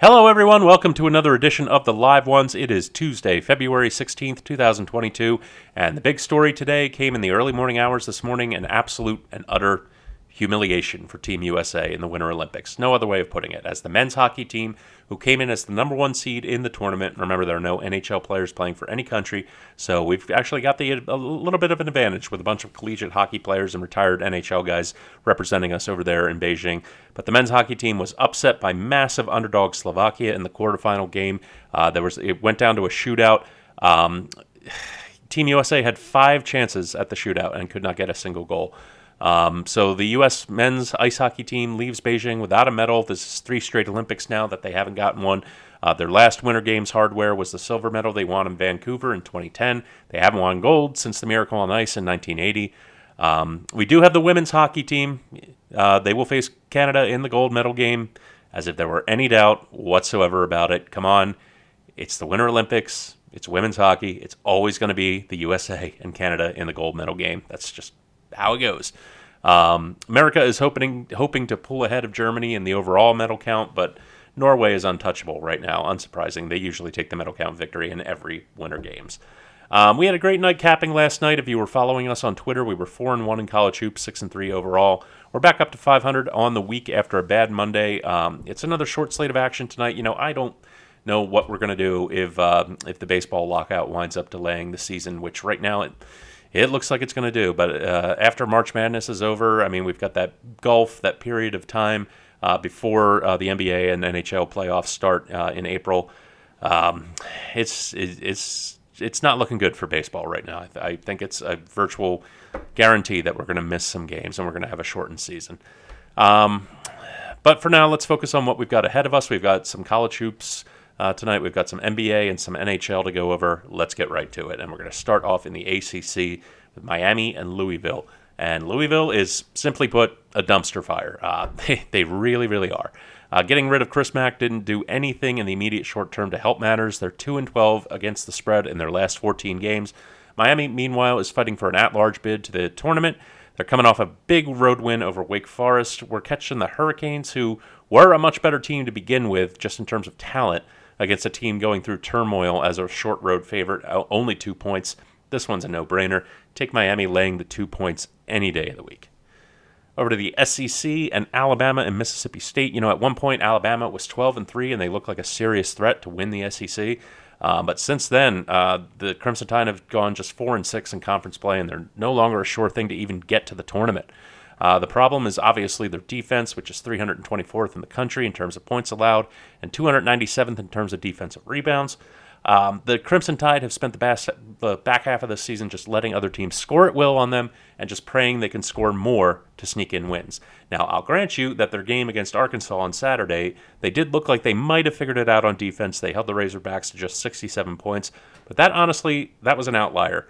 Hello, everyone. Welcome to another edition of the Live Ones. It is Tuesday, February 16th, 2022, and the big story today came in the early morning hours this morning, an absolute and utter humiliation for Team USA in the Winter Olympics. No other way of putting it. As the men's hockey team, who came in as the number one seed in the tournament, remember there are no NHL players playing for any country, so we've actually got a little bit of an advantage with a bunch of collegiate hockey players and retired NHL guys representing us over there in Beijing. But the men's hockey team was upset by massive underdog Slovakia in the quarterfinal game. It went down to a shootout. Team USA had 5 chances at the shootout and could not get a single goal. So the U.S. men's ice hockey team leaves Beijing without a medal. This is 3 straight Olympics now that they haven't gotten one. Their last Winter Games hardware was the silver medal they won in Vancouver in 2010. They haven't won gold since the Miracle on Ice in 1980. We do have the women's hockey team. They will face Canada in the gold medal game, as if there were any doubt whatsoever about it. Come on. It's the Winter Olympics. It's women's hockey. It's always going to be the USA and Canada in the gold medal game. That's just how it goes. America is hoping to pull ahead of Germany in the overall medal count, but Norway is untouchable right now. Unsurprising. They usually take the medal count victory in every Winter Games. We had a great night capping last night. If you were following us on Twitter, we were 4-1 in college hoops, 6-3 overall. We're back up to 500 on the week after a bad Monday. It's another short slate of action tonight. You know, I don't know what we're going to do if the baseball lockout winds up delaying the season, which right now it looks like it's going to do. But after March Madness is over, I mean, we've got that that period of time before the NBA and NHL playoffs start in April. It's not looking good for baseball right now. I think it's a virtual guarantee that we're going to miss some games and we're going to have a shortened season. But for now, let's focus on what we've got ahead of us. We've got some college hoops tonight. We've got some NBA and some NHL to go over. Let's get right to it. And we're going to start off in the ACC with Miami and Louisville. And Louisville is, simply put, a dumpster fire. They really, really are. Getting rid of Chris Mack didn't do anything in the immediate short term to help matters. They're 2-12 against the spread in their last 14 games. Miami, meanwhile, is fighting for an at-large bid to the tournament. They're coming off a big road win over Wake Forest. We're catching the Hurricanes, who were a much better team to begin with, just in terms of talent, against a team going through turmoil as a short road favorite, only 2 points. This one's a no-brainer. Take Miami laying the 2 points any day of the week. Over to the SEC and Alabama and Mississippi State. You know, at one point, Alabama was 12-3, and they looked like a serious threat to win the SEC. But since then, the Crimson Tide have gone just 4-6 in conference play, and they're no longer a sure thing to even get to the tournament. The problem is obviously their defense, which is 324th in the country in terms of points allowed, and 297th in terms of defensive rebounds. The Crimson Tide have spent the back half of the season just letting other teams score at will on them and just praying they can score more to sneak in wins. Now, I'll grant you that their game against Arkansas on Saturday, they did look like they might have figured it out on defense. They held the Razorbacks to just 67 points. But that was an outlier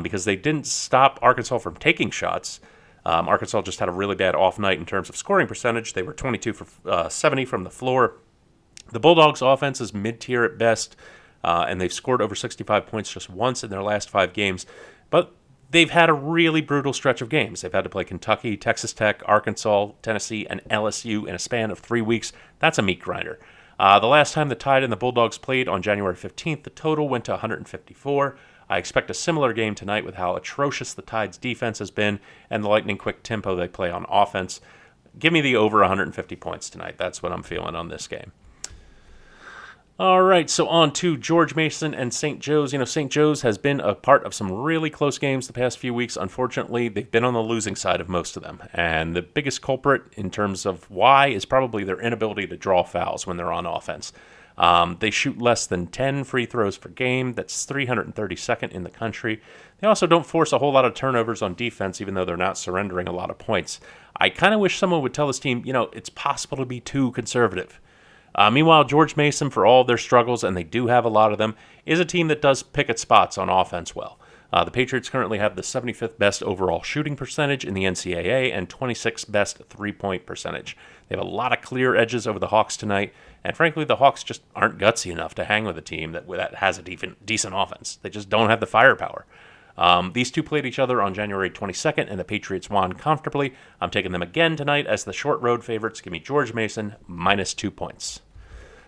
because they didn't stop Arkansas from taking shots. Arkansas just had a really bad off night in terms of scoring percentage. They were 22 for 70 from the floor. The Bulldogs' offense is mid-tier at best, and they've scored over 65 points just once in their last 5 games. But they've had a really brutal stretch of games. They've had to play Kentucky, Texas Tech, Arkansas, Tennessee, and LSU in a span of 3 weeks. That's a meat grinder. The last time the Tide and the Bulldogs played on January 15th, the total went to 154. I expect a similar game tonight with how atrocious the Tide's defense has been and the lightning-quick tempo they play on offense. Give me the over 150 points tonight. That's what I'm feeling on this game. All right, so on to George Mason and St. Joe's. You know, St. Joe's has been a part of some really close games the past few weeks. Unfortunately, they've been on the losing side of most of them. And the biggest culprit in terms of why is probably their inability to draw fouls when they're on offense. They shoot less than 10 free throws per game. That's 332nd in the country. They also don't force a whole lot of turnovers on defense, even though they're not surrendering a lot of points. I kind of wish someone would tell this team, you know, it's possible to be too conservative. Meanwhile, George Mason, for all their struggles, and they do have a lot of them, is a team that does pick its spots on offense well. The Patriots currently have the 75th best overall shooting percentage in the NCAA and 26th best three-point percentage. They have a lot of clear edges over the Hawks tonight, and frankly, the Hawks just aren't gutsy enough to hang with a team that has a decent offense. They just don't have the firepower. These two played each other on January 22nd, and the Patriots won comfortably. I'm taking them again tonight as the short road favorites. Give me George Mason, -2 points.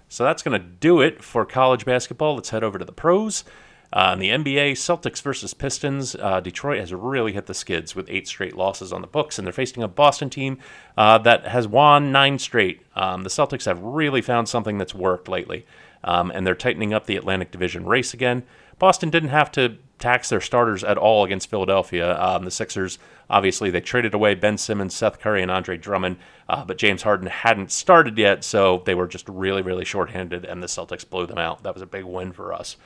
So that's going to do it for college basketball. Let's head over to the pros. In the NBA, Celtics versus Pistons, Detroit has really hit the skids with 8 straight losses on the books, and they're facing a Boston team that has won 9 straight. The Celtics have really found something that's worked lately, and they're tightening up the Atlantic Division race again. Boston didn't have to tax their starters at all against Philadelphia. The Sixers, obviously, they traded away Ben Simmons, Seth Curry, and Andre Drummond, but James Harden hadn't started yet, so they were just really, really shorthanded, and the Celtics blew them out. That was a big win for us.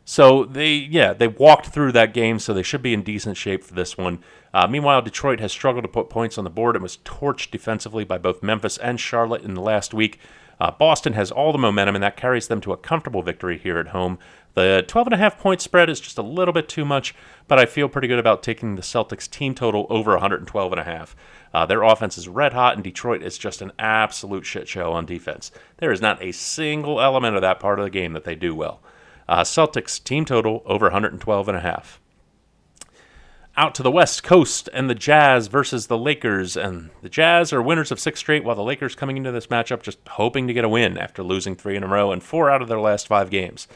So they walked through that game, so they should be in decent shape for this one. Meanwhile, Detroit has struggled to put points on the board and was torched defensively by both Memphis and Charlotte in the last week. Boston has all the momentum, and that carries them to a comfortable victory here at home. The 12.5-point spread is just a little bit too much, but I feel pretty good about taking the Celtics team total over 112.5. Their offense is red hot, and Detroit is just an absolute shit show on defense. There is not a single element of that part of the game that they do well. Celtics team total over 112.5. Out to the West Coast, and the Jazz versus the Lakers. And the Jazz are winners of 6 straight, while the Lakers coming into this matchup just hoping to get a win after losing 3 in a row and 4 out of their last 5 games.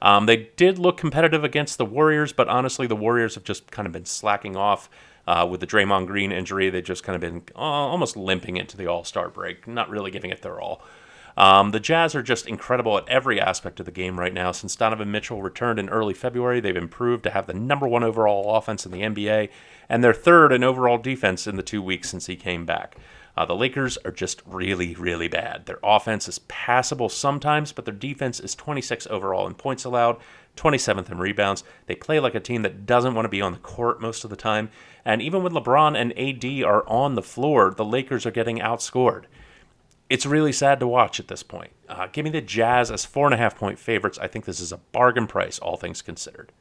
They did look competitive against the Warriors, but honestly, the Warriors have just kind of been slacking off with the Draymond Green injury. They've just kind of been almost limping into the All-Star break, not really giving it their all. The Jazz are just incredible at every aspect of the game right now. Since Donovan Mitchell returned in early February, they've improved to have the number 1 overall offense in the NBA, and their 3rd in overall defense in the 2 weeks since he came back. The Lakers are just really, really bad. Their offense is passable sometimes, but their defense is 26th overall in points allowed, 27th in rebounds. They play like a team that doesn't want to be on the court most of the time, and even when LeBron and AD are on the floor, the Lakers are getting outscored. It's really sad to watch at this point. Give me the Jazz as 4.5-point favorites. I think this is a bargain price, all things considered.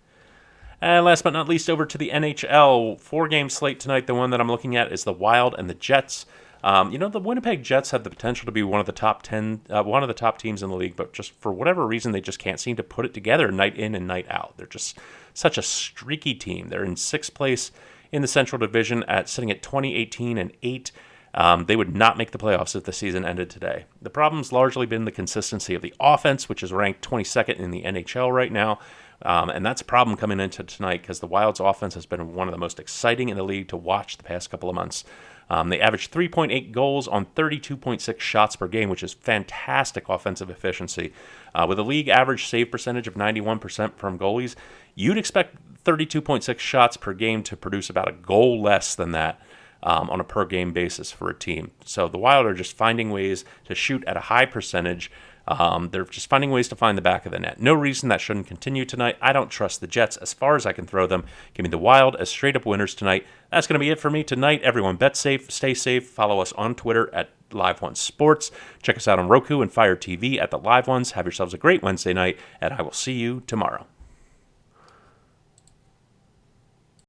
And last but not least, over to the NHL. 4-game slate tonight. The one that I'm looking at is the Wild and the Jets. The Winnipeg Jets have the potential to be one of the top teams in the league, but just for whatever reason, they just can't seem to put it together night in and night out. They're just such a streaky team. They're in 6th place in the Central Division sitting at 20-18-8. They would not make the playoffs if the season ended today. The problem's largely been the consistency of the offense, which is ranked 22nd in the NHL right now, and that's a problem coming into tonight because the Wild's offense has been one of the most exciting in the league to watch the past couple of months. They averaged 3.8 goals on 32.6 shots per game, which is fantastic offensive efficiency. With a league average save percentage of 91% from goalies, you'd expect 32.6 shots per game to produce about a goal less than that. On a per-game basis for a team. So the Wild are just finding ways to shoot at a high percentage. They're just finding ways to find the back of the net. No reason that shouldn't continue tonight. I don't trust the Jets as far as I can throw them. Give me the Wild as straight-up winners tonight. That's going to be it for me tonight. Everyone bet safe, stay safe. Follow us on Twitter at Live One Sports. Check us out on Roku and Fire TV at the Live Ones. Have yourselves a great Wednesday night, and I will see you tomorrow.